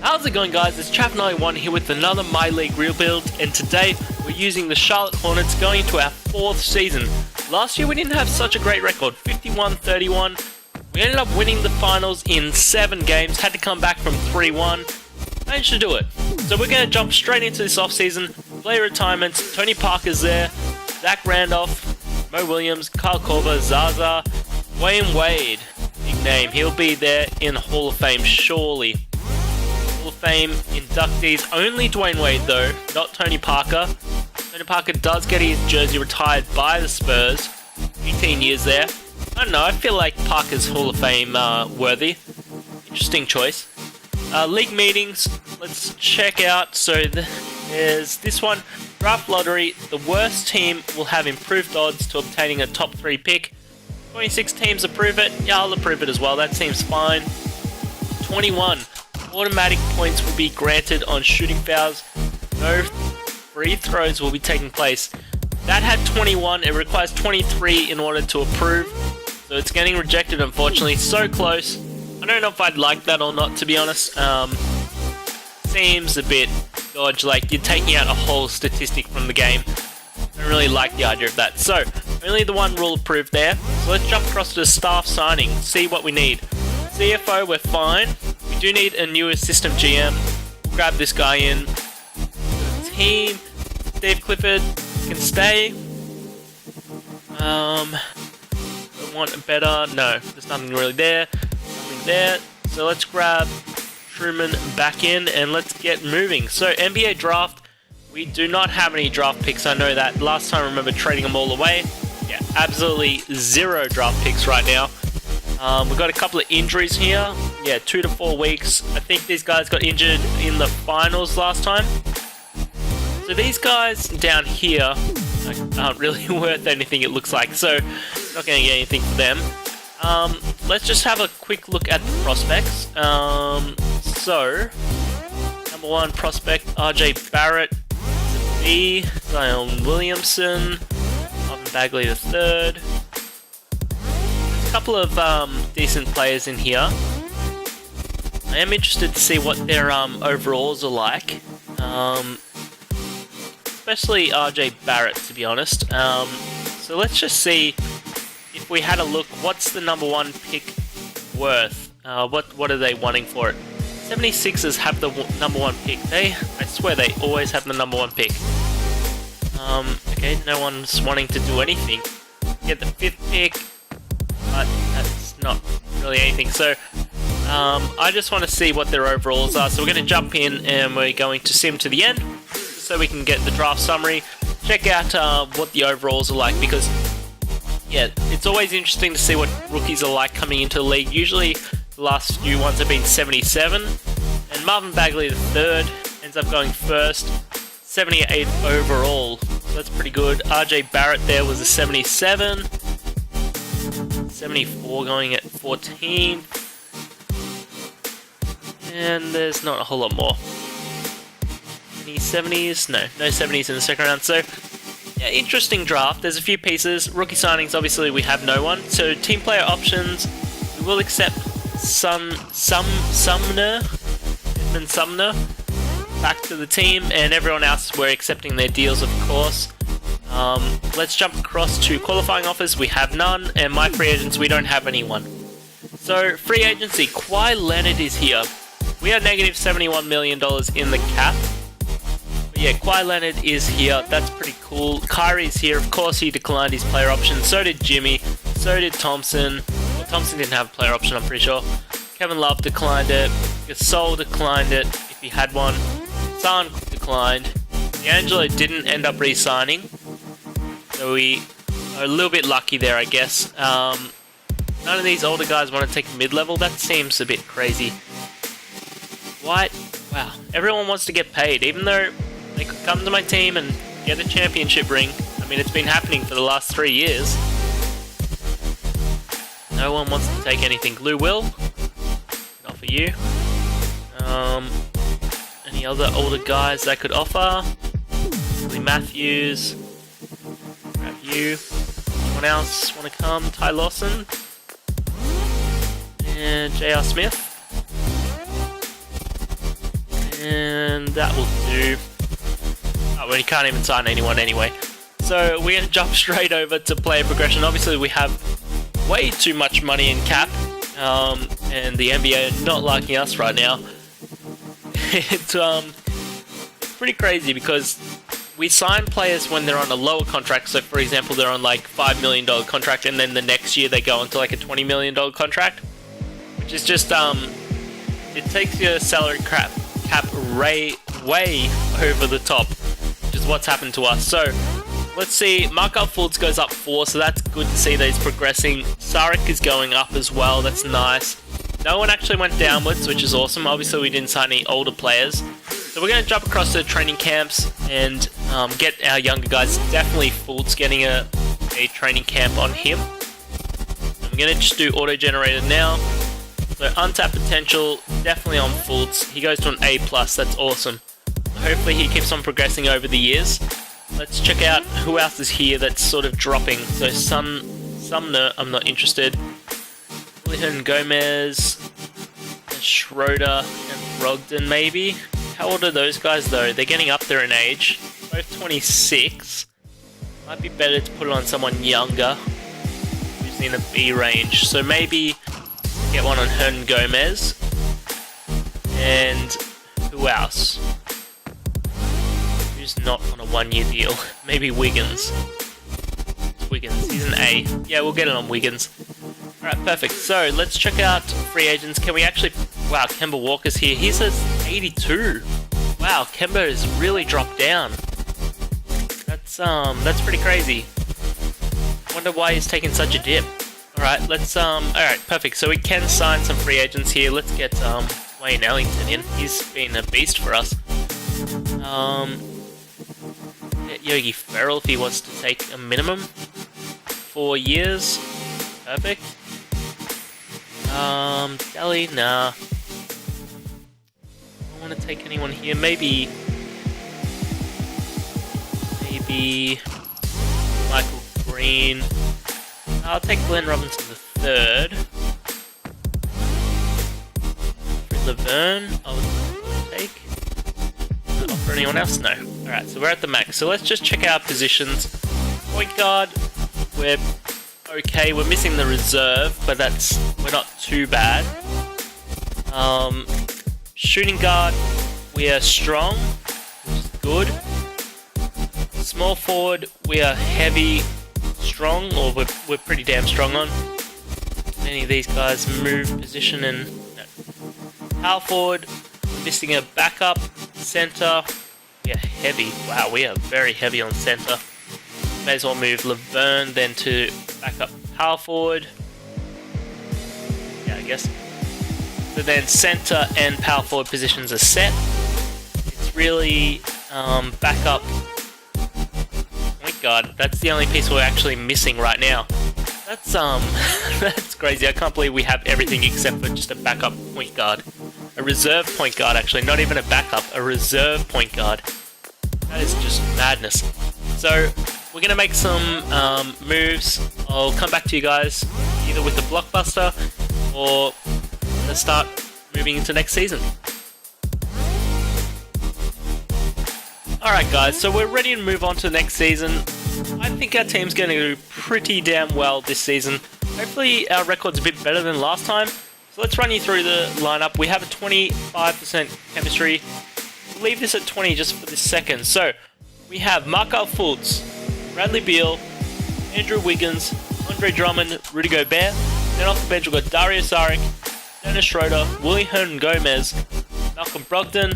How's it going, guys? It's Chav91 here with another My League Real build, and today we're using the Charlotte Hornets going into our 4th season. Last year we didn't have such a great record, 51-31. We ended up winning the finals in 7 games, had to come back from 3-1. Managed to do it. So we're going to jump straight into this offseason. Player retirements, Tony Parker's there, Zach Randolph, Mo Williams, Kyle Korver, Zaza, Wayne Wade, big name. He'll be there in Hall of Fame surely. Hall of Fame inductees, only Dwayne Wade though, not Tony Parker. Tony Parker does get his jersey retired by the Spurs, 18 years there. I don't know, I feel like Parker's Hall of Fame worthy. Interesting choice. League meetings, let's check out. So there's this one, draft lottery. The worst team will have improved odds to obtaining a top 3 pick. 26 teams approve it. Yeah, I'll approve it as well, that seems fine. 21. Automatic points will be granted on shooting fouls. No free throws will be taking place. That had 21. It requires 23 in order to approve. So it's getting rejected, unfortunately. So close. I don't know if I'd like that or not, to be honest. Seems a bit dodge, like you're taking out a whole statistic from the game. I don't really like the idea of that. So, only the one rule approved there. So let's jump across to the staff signing, see what we need. CFO, we're fine. We do need a new assistant GM. We'll grab this guy in. The team, Steve Clifford can stay. I want a better, no, there's nothing really there. Nothing there. So let's grab Truman back in and let's get moving. So NBA draft, we do not have any draft picks. I know that. Last time I remember trading them all away. Yeah, absolutely 0 draft picks right now. We've got a couple of injuries here. Yeah, 2 to 4 weeks. I think these guys got injured in the finals last time. So these guys down here aren't really worth anything, it looks like. So not going to get anything for them. Let's just have a quick look at the prospects. So number 1 prospect, RJ Barrett, B, Zion Williamson, Marvin Bagley III. A couple of decent players in here. I am interested to see what their overalls are like. Especially RJ Barrett, to be honest. So let's just see if we had a look. What's the number 1 pick worth? What are they wanting for it? 76ers have the number 1 pick. I swear they always have the number 1 pick. Okay, no one's wanting to do anything. Get the 5th pick, but that's not really anything. So I just want to see what their overalls are. So we're going to jump in and we're going to sim to the end so we can get the draft summary. Check out what the overalls are like, because yeah, it's always interesting to see what rookies are like coming into the league. Usually the last few ones have been 77, and Marvin Bagley III ends up going first, 78 overall. So that's pretty good. RJ Barrett there was a 77, 74 going at 14, and there's not a whole lot more. Any 70s? No 70s in the second round. So yeah, interesting draft. There's a few pieces. Rookie signings, obviously we have no one. So team player options, we will accept Sumner back to the team, and everyone else we're accepting their deals, of course. Let's jump across to qualifying offers. We have none, and my free agents, we don't have anyone. So free agency, Kawhi Leonard is here. We are negative $71 million in the cap. But yeah, Kawhi Leonard is here. That's pretty cool. Kyrie's here. Of course, he declined his player option. So did Jimmy. So did Thompson. Well, Thompson didn't have a player option, I'm pretty sure. Kevin Love declined it. Gasol declined it, if he had one. Son declined. D'Angelo didn't end up re-signing. So we are a little bit lucky there, I guess. None of these older guys want to take mid-level. That seems a bit crazy. What? Wow. Everyone wants to get paid, even though they could come to my team and get a championship ring. I mean, it's been happening for the last 3 years. No one wants to take anything. Lou will. Not for you. Any other older guys that could offer? Lee Matthews. Grab you. Anyone else want to come? Ty Lawson. And J.R. Smith. that will do. Oh, well, you can't even sign anyone anyway. So we're going to jump straight over to player progression. Obviously, we have way too much money in cap, and the NBA are not liking us right now. It's pretty crazy because we sign players when they're on a lower contract. So, for example, they're on like $5 million contract, and then the next year they go onto like a $20 million contract, which is just it takes your salary cap way over the top, which is what's happened to us. So let's see, Markov Fultz goes up 4, so that's good to see that he's progressing. Sarek is going up as well, that's nice. No one actually went downwards, which is awesome. Obviously we didn't sign any older players. So we're going to jump across to the training camps and get our younger guys. Definitely Fultz getting a training camp on him. I'm going to just do auto-generated now. So untapped potential, definitely on Fultz. He goes to an A+, that's awesome. Hopefully he keeps on progressing over the years. Let's check out who else is here that's sort of dropping. So Sumner, I'm not interested. Willian Gomez, Schroeder, and Brogdon maybe. How old are those guys though? They're getting up there in age. Both 26. Might be better to put it on someone younger who's in the B range. So maybe get one on Hernan Gomez. And who else? Who's not on a 1-year deal? Maybe Wiggins. Wiggins, he's an A. Yeah, we'll get it on Wiggins. Alright, perfect. So, let's check out free agents. Can we actually... Wow, Kemba Walker's here. He says 82. Wow, Kemba has really dropped down. That's pretty crazy. Wonder why he's taking such a dip. Alright, let's, alright, perfect. So we can sign some free agents here. Let's get, Wayne Ellington in. He's been a beast for us. Get Yogi Ferrell if he wants to take a minimum. 4 years. Perfect. Delhi, nah. I don't want to take anyone here. Maybe Michael Green. I'll take Glenn Robinson the 3rd. Laverne, I would take. Not offer anyone else? No. Alright, so we're at the max. So let's just check our positions. Point guard, we're okay. We're missing the reserve, but we're not too bad. Shooting guard, we are strong, which is good. Small forward, we are heavy, strong, or we're pretty damn strong on. Any of these guys move position and no. Power forward, missing a backup. Center, we are heavy. Wow, we are very heavy on center. May as well move Laverne then to backup power forward. Yeah, I guess. So then center and power forward positions are set. It's really backup point guard. That's the only piece we're actually missing right now. That's that's crazy. I can't believe we have everything except for just a backup point guard. A reserve point guard, actually, not even a backup, a reserve point guard. That is just madness. So we're gonna make some moves. I'll come back to you guys either with the blockbuster or let's start moving into next season. Alright guys, so we're ready to move on to the next season. I think our team's going to do pretty damn well this season. Hopefully our record's a bit better than last time. So let's run you through the lineup. We have a 25% chemistry. We'll leave this at 20 just for this second. So we have Markov Fultz, Bradley Beal, Andrew Wiggins, Andre Drummond, Rudy Gobert. Then off the bench we've got Dario Saric, Dennis Schroeder, Willie Hernan Gomez, Malcolm Brogdon,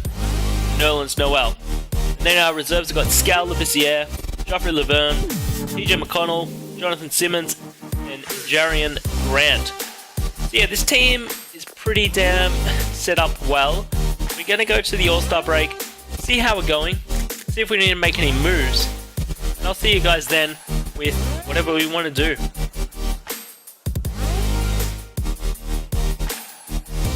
Nerlens Noel. And then our reserves have got Scal Labissiere, Joffrey Laverne, TJ McConnell, Jonathan Simmons, and Jarian Grant. So yeah, this team is pretty damn set up well. We're going to go to the All-Star break, see how we're going, see if we need to make any moves. And I'll see you guys then with whatever we want to do.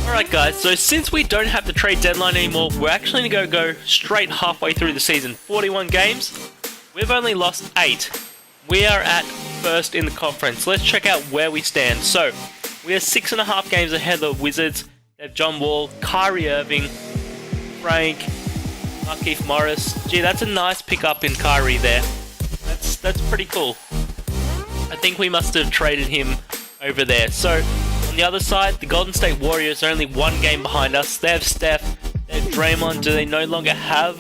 Alright guys, so since we don't have the trade deadline anymore, we're actually going to go straight halfway through the season. 41 games, we've only lost 8. We are at first in the conference. Let's check out where we stand. So, we are 6.5 games ahead of the Wizards. They have John Wall, Kyrie Irving, Frank, Markieff Morris. Gee, that's a nice pickup in Kyrie there. That's pretty cool. I think we must have traded him over there. So, on the other side, the Golden State Warriors are only one game behind us. They have Steph, they have Draymond. Do they no longer have...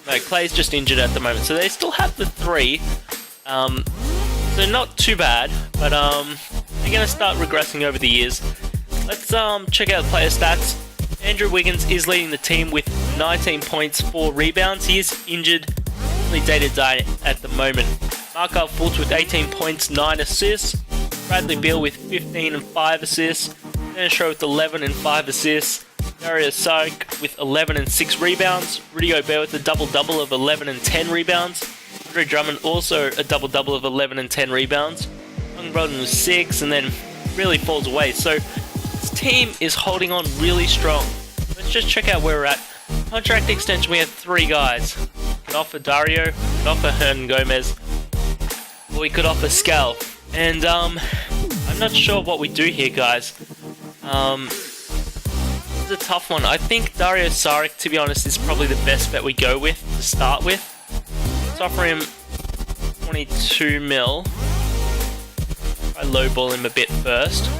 No, Clay's just injured at the moment. So they still have the three. So not too bad, but they're going to start regressing over the years. Let's check out the player stats. Andrew Wiggins is leading the team with 19 points, 4 rebounds. He is injured, only day-to-day at the moment. Markelle Fultz with 18 points, 9 assists. Bradley Beal with 15 and 5 assists. Dennis Schroeder with 11 and 5 assists. Dario Saric with 11 and 6 rebounds. Rudy Gobert with a double-double of 11 and 10 rebounds. Andre Drummond also a double-double of 11 and 10 rebounds. Young Broden with 6 and then really falls away. So this team is holding on really strong. Let's just check out where we're at. Contract extension, we have 3 guys. We could offer Dario, we could offer Hernangomez, or we could offer Scal. And I'm not sure what we do here, guys. This is a tough one. I think Dario Saric, to be honest, is probably the best bet we go with to start with. Let's offer him 22 mil. I lowball him a bit first.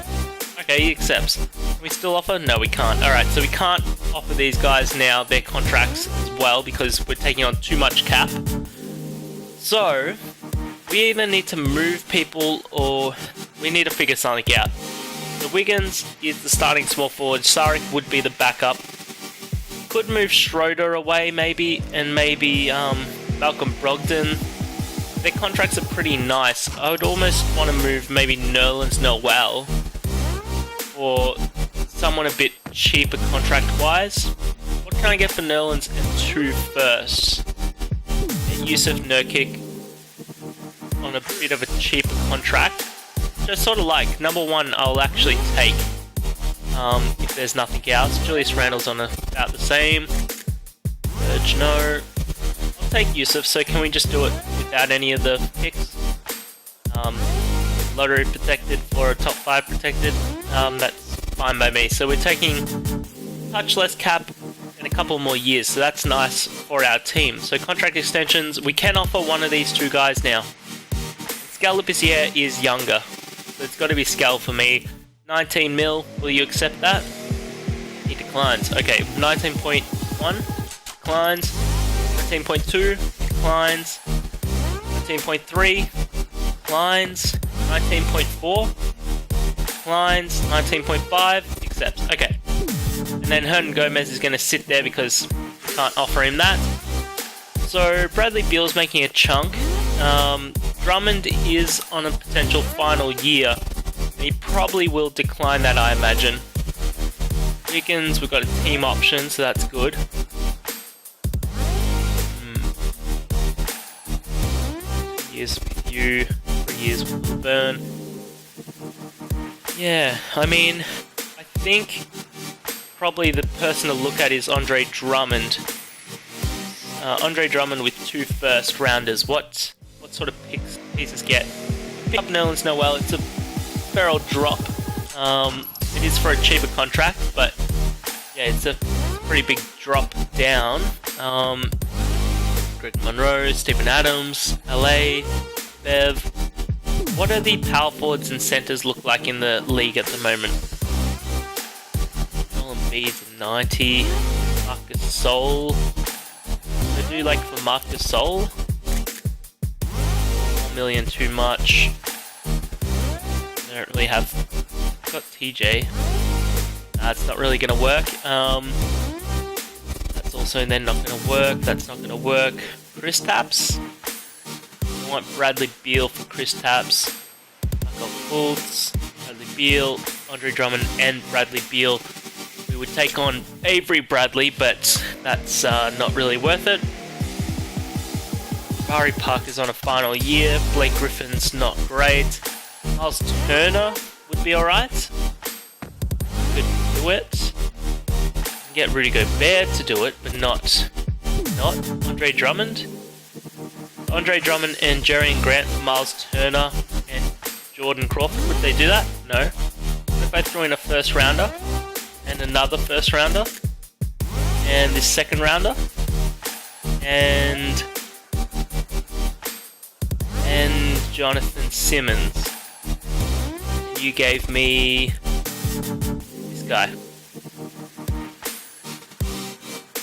Okay, he accepts. Can we still offer? No, we can't. Alright, so we can't offer these guys now their contracts as well because we're taking on too much cap. So, we either need to move people or we need to figure something out. The Wiggins is the starting small forward. Saric would be the backup. Could move Schroeder away maybe, and maybe Malcolm Brogdon. Their contracts are pretty nice. I would almost want to move maybe Nerlens Noel or someone a bit cheaper contract-wise. What can I get for Nerlens and 2 firsts? Yusuf Nurkic on a bit of a cheaper contract. Just sort of like, number 1 I'll actually take if there's nothing else. Julius Randle's on about the same. Urge, no. I'll take Yusuf, so can we just do it without any of the picks? Lottery protected for a top 5 protected. That's fine by me. So we're taking touch less cap and a couple more years, so that's nice for our team. So contract extensions, we can offer one of these 2 guys now. Scal Labissiere is younger, so it's got to be Scal for me. 19 mil, will you accept that? He declines. Okay, 19.1 declines. 19.2 declines. 19.3 declines. 19.4 declines. 19.5 accepts. Okay. And then Hernangomez is going to sit there because we can't offer him that. So Bradley Beal's making a chunk. Drummond is on a potential final year. And he probably will decline that, I imagine. Wiggins, we've got a team option, so that's good. Years with you, 3 years with Burn. Yeah, I mean, I think probably the person to look at is Andre Drummond. Andre Drummond with 2 first rounders. What sort of pieces get? Pick up Nerlens Noel. It's a fair old drop. It is for a cheaper contract, but yeah, it's a pretty big drop down. Greg Monroe, Stephen Adams, LA, Bev. What are the power forwards and centers look like in the league at the moment? Joel Embiid's 90. Marcus Sol. I do like for Marcus Sol. 1 million too much. I don't really have. Got TJ. That's not really going to work. That's also then not going to work. That's not going to work. Kristaps. I want Bradley Beal for Kristaps. Michael Fultz, Bradley Beal, Andre Drummond, and Bradley Beal. We would take on Avery Bradley, but that's not really worth it. Barry Parker's on a final year. Blake Griffin's not great. Miles Turner would be alright. Could do it. Get Rudy Gobert to do it, but not Andre Drummond. Andre Drummond and Jerrion Grant for Miles Turner and Jordan Crawford. Would they do that? No. What if I throw in a first rounder and another first rounder and this second rounder, and Jonathan Simmons. You gave me this guy.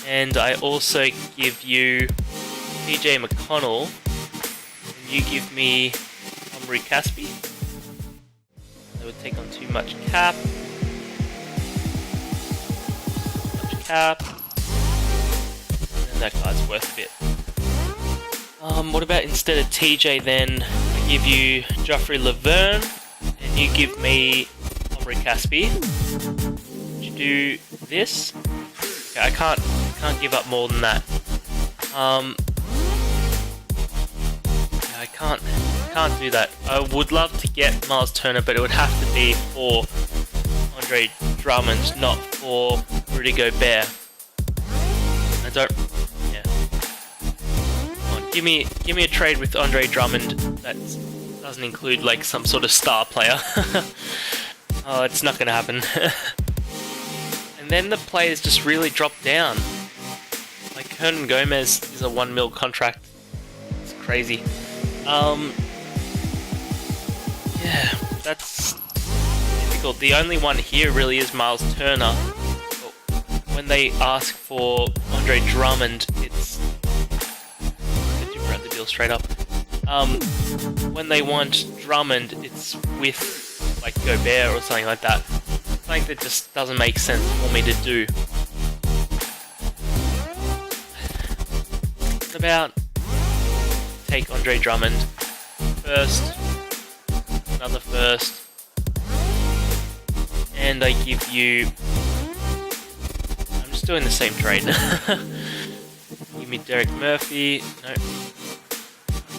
And I also give you TJ McConnell, and you give me Omri Caspi. That would take on too much cap. And that guy's worth a bit. What about instead of TJ then, I give you Joffrey Laverne, and you give me Omri Caspi. Would you do this? Okay, I can't give up more than that. Yeah, I can't do that. I would love to get Miles Turner, but it would have to be for Andre Drummond, not for Rudy Gobert. I don't. Yeah. Come on, give me a trade with Andre Drummond that doesn't include like some sort of star player. Oh, it's not gonna happen. And then the players just really drop down. Like Hernan Gomez is a 1 mil contract. It's crazy. Yeah, that's difficult. The only one here really is Miles Turner. When they ask for Andre Drummond, it's... Get your Bradley Beal straight up. When they want Drummond, it's with like Gobert or something like that. Something that just doesn't make sense for me to do. What about take Andre Drummond first, another first, and I give you... I'm just doing the same trade. Give me Derek Murphy. No.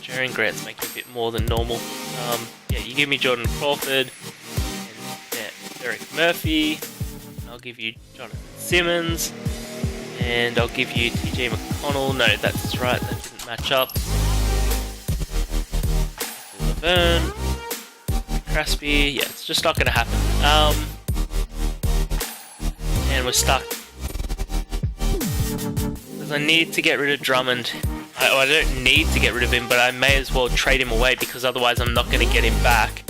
Jaren Grant's making a bit more than normal. Yeah, you give me Jordan Crawford and Derek Murphy. I'll give you Jonathan Simmons, and I'll give you TJ McConnell. No, that's right, that didn't match up. Laverne, Crasby. Yeah, it's just not going to happen. And we're stuck. Because I need to get rid of Drummond. I don't need to get rid of him, but I may as well trade him away because otherwise I'm not going to get him back.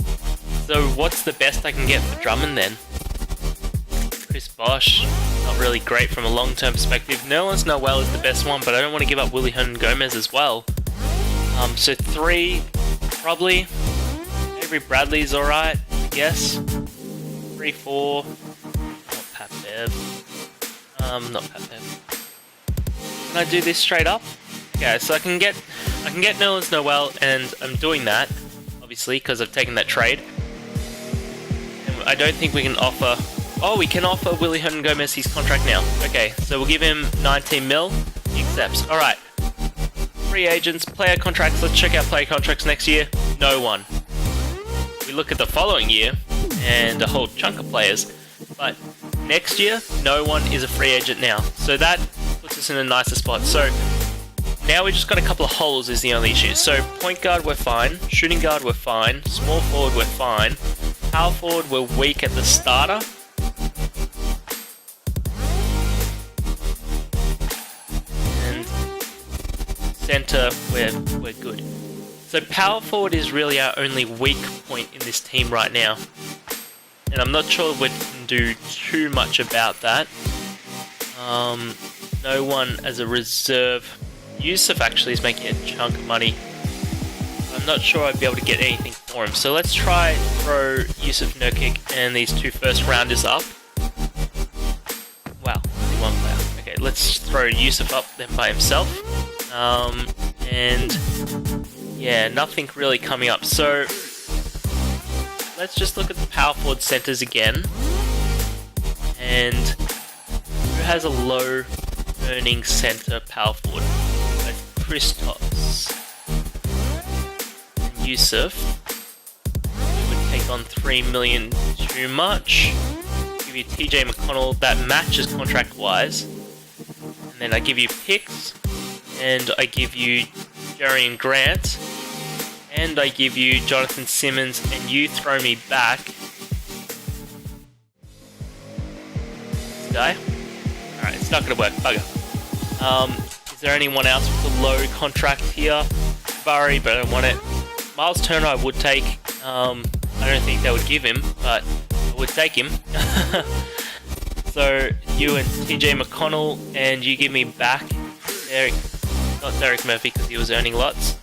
So what's the best I can get for Drummond then? Chris Bosh, not really great from a long-term perspective. Nerlens Noel is the best one, but I don't want to give up Willie Hernan Gomez as well. So 3, probably. Avery Bradley's alright, I guess. 3, 4. Not Pat Bev. Not Pat Bev. Can I do this straight up? Okay, so I can get Nerlens Noel, and I'm doing that, obviously, because I've taken that trade. And I don't think we can offer... Oh, we can offer Willie Hernan Gomez his contract now. Okay, so we'll give him 19 mil. He accepts. Alright. Free agents, player contracts. Let's check out player contracts next year. No one. We look at the following year, and a whole chunk of players. But next year, no one is a free agent now. So that puts us in a nicer spot. So now we just got a couple of holes is the only issue. So point guard we're fine, shooting guard we're fine, small forward we're fine, power forward we're weak at the starter. And center we're good. So power forward is really our only weak point in this team right now. And I'm not sure we can do too much about that. No one as a reserve. Yusuf actually is making a chunk of money. I'm not sure I'd be able to get anything for him. So let's try throw Yusuf Nurkic and these 2 first rounders up. Wow, only one player. Okay, let's throw Yusuf up then by himself. And yeah, nothing really coming up. So let's just look at the power forward centers again. And who has a low earning center power forward? Christos and Yusuf. We would take on 3 million too much. Give you TJ McConnell, that matches contract wise. And then I give you picks, and I give you Jaren Grant, and I give you Jonathan Simmons, and you throw me back this guy. Alright, It's not going to work. Bugger. Is there anyone else with a low contract here? Barry, but I don't want it. Miles Turner I would take. I don't think they would give him, but I would take him. So you and TJ McConnell, and you give me back Derek, not Derek Murphy because he was earning lots.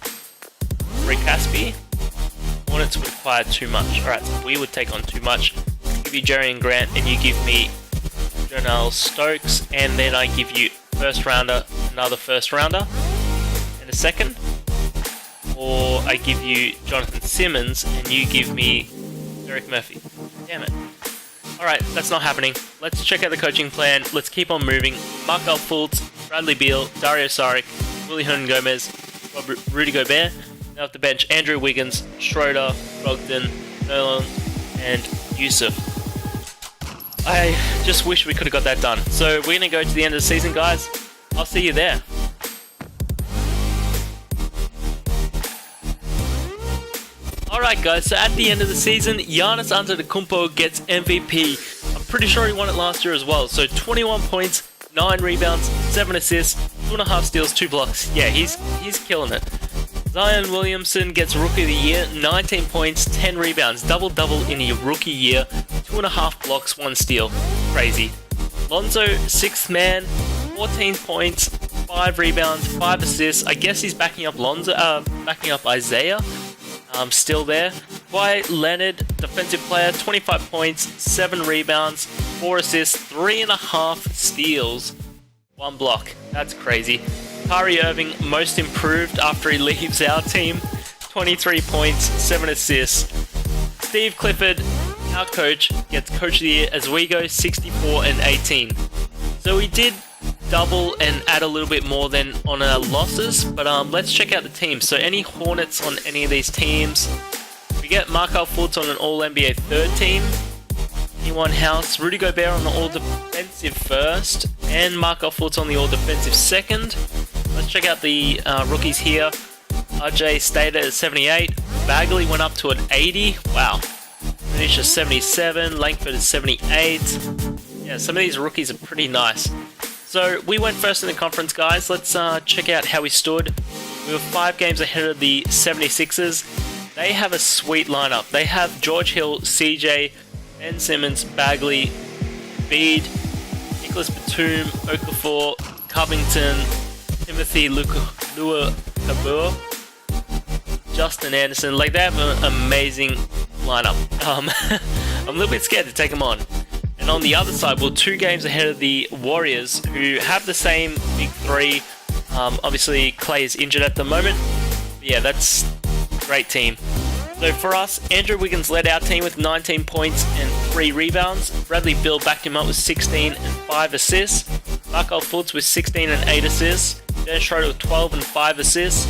Rick Caspi. Hornets would acquire too much. Alright, so we would take on too much. I'll give you Jerry and Grant, and you give me Jonelle Stokes, and then I give you first rounder, another first rounder, and a second. Or I give you Jonathan Simmons, and you give me Derek Murphy. Damn it. Alright, that's not happening. Let's check out the coaching plan. Let's keep on moving. Markel Fultz, Bradley Beal, Dario Saric, Willie Hernan-Gomez, Rudy Gobert. Now off the bench, Andrew Wiggins, Schroeder, Brogdon, Nolan, and Yusuf. I just wish we could have got that done. So we're going to go to the end of the season, guys. I'll see you there. Alright guys, so at the end of the season, Giannis Antetokounmpo gets MVP. I'm pretty sure he won it last year as well. So 21 points, 9 rebounds, 7 assists, 2.5 steals, 2 blocks. Yeah, he's killing it. Zion Williamson gets Rookie of the Year, 19 points, 10 rebounds, double-double in a rookie year, 2.5 blocks, 1 steal. Crazy. Lonzo, 6th man, 14 points, 5 rebounds, 5 assists. I guess he's backing up Isaiah. Still there. Kawhi Leonard, defensive player, 25 points, 7 rebounds, 4 assists, 3.5 steals, 1 block. That's crazy. Kyrie Irving, most improved after he leaves our team, 23 points, 7 assists. Steve Clifford, our coach, gets Coach of the Year as we go, 64 and 18. So we did double and add a little bit more than on our losses, but let's check out the team. So any Hornets on any of these teams? We get Markel Fultz on an All-NBA third team. Anyone House, Rudy Gobert on the All-Defensive first, and Markel Fultz on the All-Defensive second. Let's check out the rookies here. RJ stayed at 78. Bagley went up to an 80. Wow. Finish is 77. Langford is 78. Yeah, some of these rookies are pretty nice. So we went first in the conference, guys. Let's check out how we stood. We were 5 games ahead of the 76ers. They have a sweet lineup. They have George Hill, CJ, Ben Simmons, Bagley, Bede, Nicholas Batum, Okafor, Covington, Timothy Lua-Kabur, Justin Anderson. Like, they have an amazing lineup. I'm a little bit scared to take them on. And on the other side, we're 2 games ahead of the Warriors, who have the same big 3. Obviously, Clay is injured at the moment. But yeah, that's a great team. So for us, Andrew Wiggins led our team with 19 points and 3 rebounds. Bradley Beal backed him up with 16 and 5 assists. Markel Fultz with 16 and 8 assists. Dennis Schroeder with 12 and 5 assists.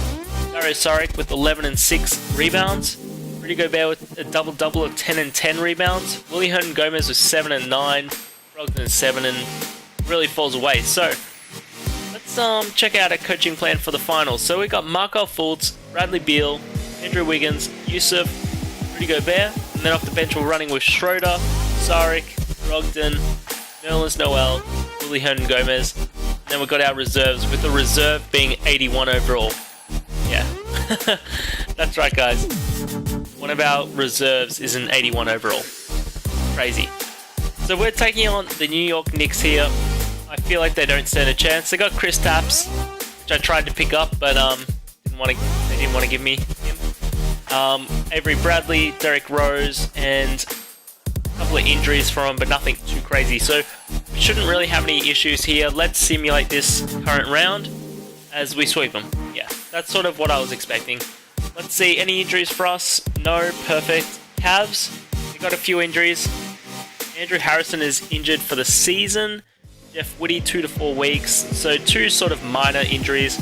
Dario Saric with 11 and 6 rebounds. Rudy Gobert with a double-double of 10 and 10 rebounds. Willie Hernan-Gomez with 7 and 9. Brogdon 7 and really falls away. So let's check out a coaching plan for the finals. So we got Markel Fultz, Bradley Beal, Andrew Wiggins, Yusuf, Rudy Gobert, and then off the bench we're running with Schroeder, Saric, Brogdon, Nerlens Noel, Willie Hernan-Gomez, and then we've got our reserves, with the reserve being 81 overall. Yeah, that's right, guys. One of our reserves is an 81 overall. Crazy. So we're taking on the New York Knicks here. I feel like they don't stand a chance. They got Chris Tapps, which I tried to pick up, but they didn't want to give me him. Avery Bradley, Derrick Rose, and a couple of injuries for him, but nothing too crazy. So we shouldn't really have any issues here. Let's simulate this current round as we sweep them. Yeah, that's sort of what I was expecting. Let's see, any injuries for us? No, perfect. Cavs, we got a few injuries. Andrew Harrison is injured for the season. Jeff Whitty, 2 to 4 weeks. So 2 sort of minor injuries.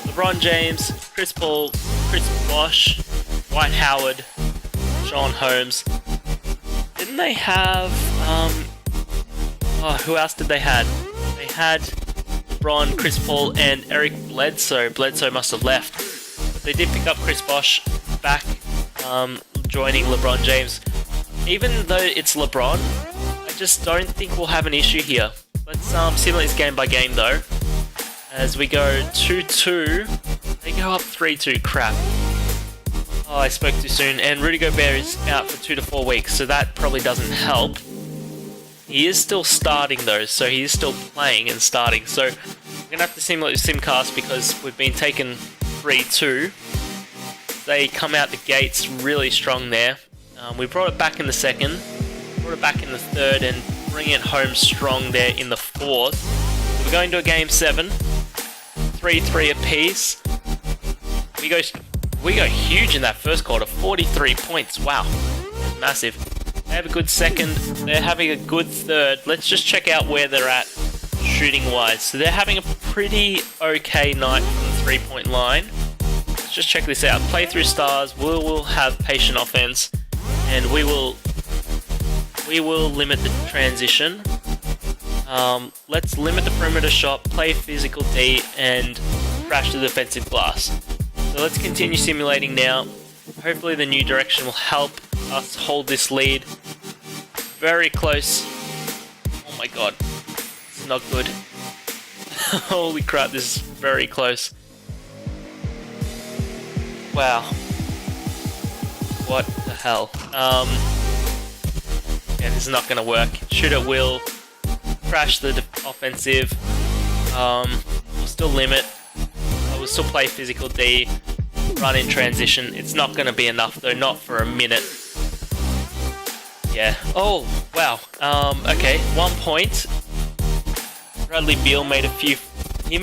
LeBron James, Chris Paul, Chris Bosh, Dwight Howard, Sean Holmes. Didn't they have, who else did they had? They had LeBron, Chris Paul, and Eric Bledsoe. Bledsoe must have left. But they did pick up Chris Bosh back, joining LeBron James. Even though it's LeBron, I just don't think we'll have an issue here. Let's simulate this game by game though. As we go 2-2, they go up 3-2. Crap. Oh, I spoke too soon. And Rudy Gobert is out for 2 to 4 weeks, so that probably doesn't help. He is still starting though, so he is still playing and starting. So we're gonna have to simulate the simcast because we've been taken 3-2. They come out the gates really strong there. We brought it back in the second, brought it back in the third, and bring it home strong there in the fourth. So we're going to a game 7, 3-3 apiece. We go huge in that first quarter, 43 points. Wow, that's massive. They have a good second. They're having a good third. Let's just check out where they're at shooting-wise. So they're having a pretty okay night from the 3-point line. Let's just check this out. Play through stars. We will have patient offense, and we will limit the transition. Let's limit the perimeter shot, play physical D, and crash the defensive glass. So let's continue simulating now. Hopefully the new direction will help us hold this lead. Very close. Oh my god. It's not good. Holy crap, this is very close. Wow. What the hell? Yeah, this is not going to work. Shoot at will. Crash the offensive. We'll still limit. I will still play physical D. Run in transition. It's not going to be enough though, not for a minute. Yeah. Oh, wow. Okay, 1 point. Bradley Beal made a few... he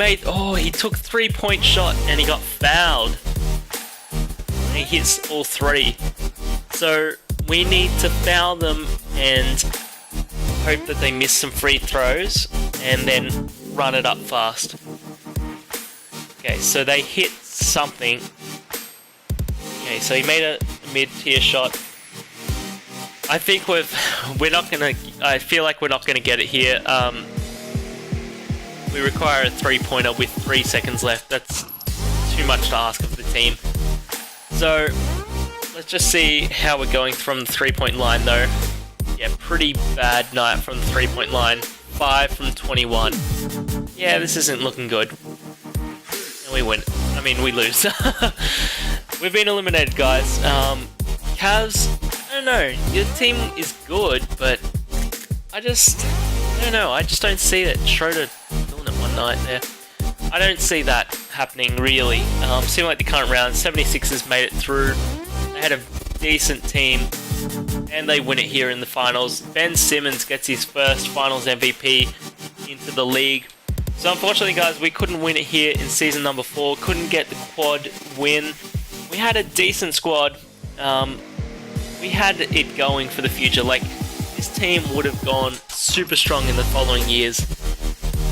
took 3-point shot and he got fouled. And he hits all 3. So, we need to foul them and hope that they miss some free throws and then run it up fast. Okay, so they hit something. Okay, so he made a mid-tier shot. I think I feel like we're not gonna get it here. We require a 3-pointer with 3 seconds left. That's too much to ask of the team. So let's just see how we're going from the 3-point line though. Yeah, pretty bad night from the 3-point line. 5 from 21. Yeah, this isn't looking good. And we win. I mean, we lose. We've been eliminated, guys. Cavs, I don't know. Your team is good, but I don't know. I just don't see it. Schroeder doing it one night there. I don't see that happening, really. Simulate the current round. 76ers made it through. They had a decent team, and they win it here in the finals. Ben Simmons gets his first finals MVP into the league. So unfortunately, guys, we couldn't win it here in season number 4. Couldn't get the quad win. We had a decent squad. We had it going for the future. Like, this team would have gone super strong in the following years.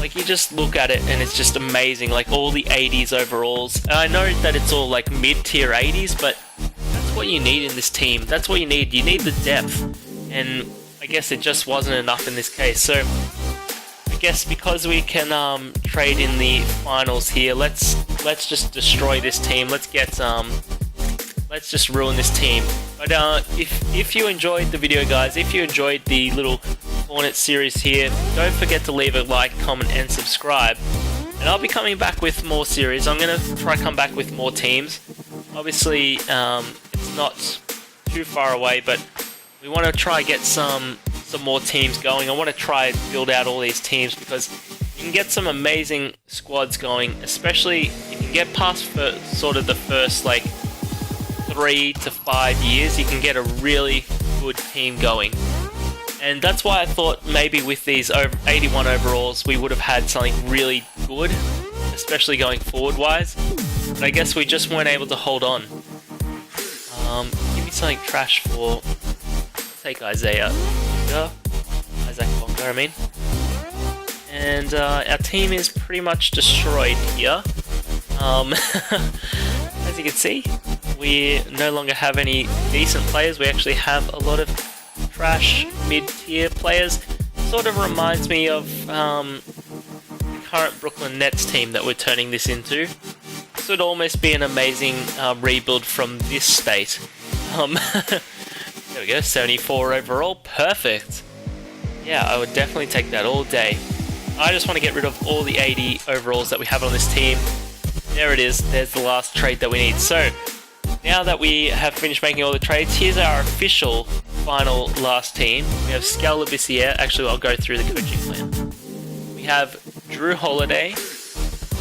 Like, you just look at it and it's just amazing. Like, all the 80s overalls. And I know that it's all like mid-tier 80s, but that's what you need in this team. That's what you need. You need the depth. And I guess it just wasn't enough in this case. So I guess because we can trade in the finals here, let's just destroy this team. Let's just ruin this team. But if you enjoyed the video, guys, if you enjoyed the little Hornets series here, don't forget to leave a like, comment, and subscribe. And I'll be coming back with more series. I'm gonna try to come back with more teams. Obviously, it's not too far away, but we want to try get some more teams going. I want to try build out all these teams because you can get some amazing squads going, especially if you can get past sort of the first like 3 to 5 years. You can get a really good team going. And that's why I thought maybe with these 81 overalls we would have had something really good, especially going forward wise. But I guess we just weren't able to hold on. Give me something trash for... take Isaiah Bonga, I mean. And our team is pretty much destroyed here. As you can see, we no longer have any decent players. We actually have a lot of trash mid-tier players. Sort of reminds me of the current Brooklyn Nets team that we're turning this into. This would almost be an amazing rebuild from this state. There we go, 74 overall, perfect. Yeah, I would definitely take that all day. I just want to get rid of all the 80 overalls that we have on this team. There it is, there's the last trait that we need. So, now that we have finished making all the trades, here's our official final last team. We have Scal Labissiere. Actually, I'll go through the coaching plan. We have Drew Holiday,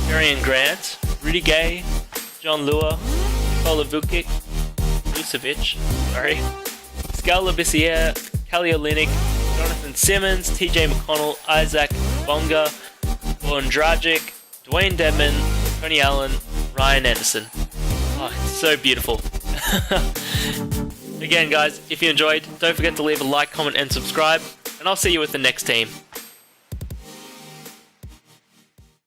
Darian Grant, Rudy Gay, John Lua, Nikola Vukic, Vucevic, Scal Labissiere, Kelly Olynyk, Jonathan Simmons, TJ McConnell, Isaac Bonga, Goran Dragic, Dwayne Dedman, Tony Allen, Ryan Anderson. Oh, it's so beautiful. Again, guys, if you enjoyed, don't forget to leave a like, comment, and subscribe, and I'll see you with the next team.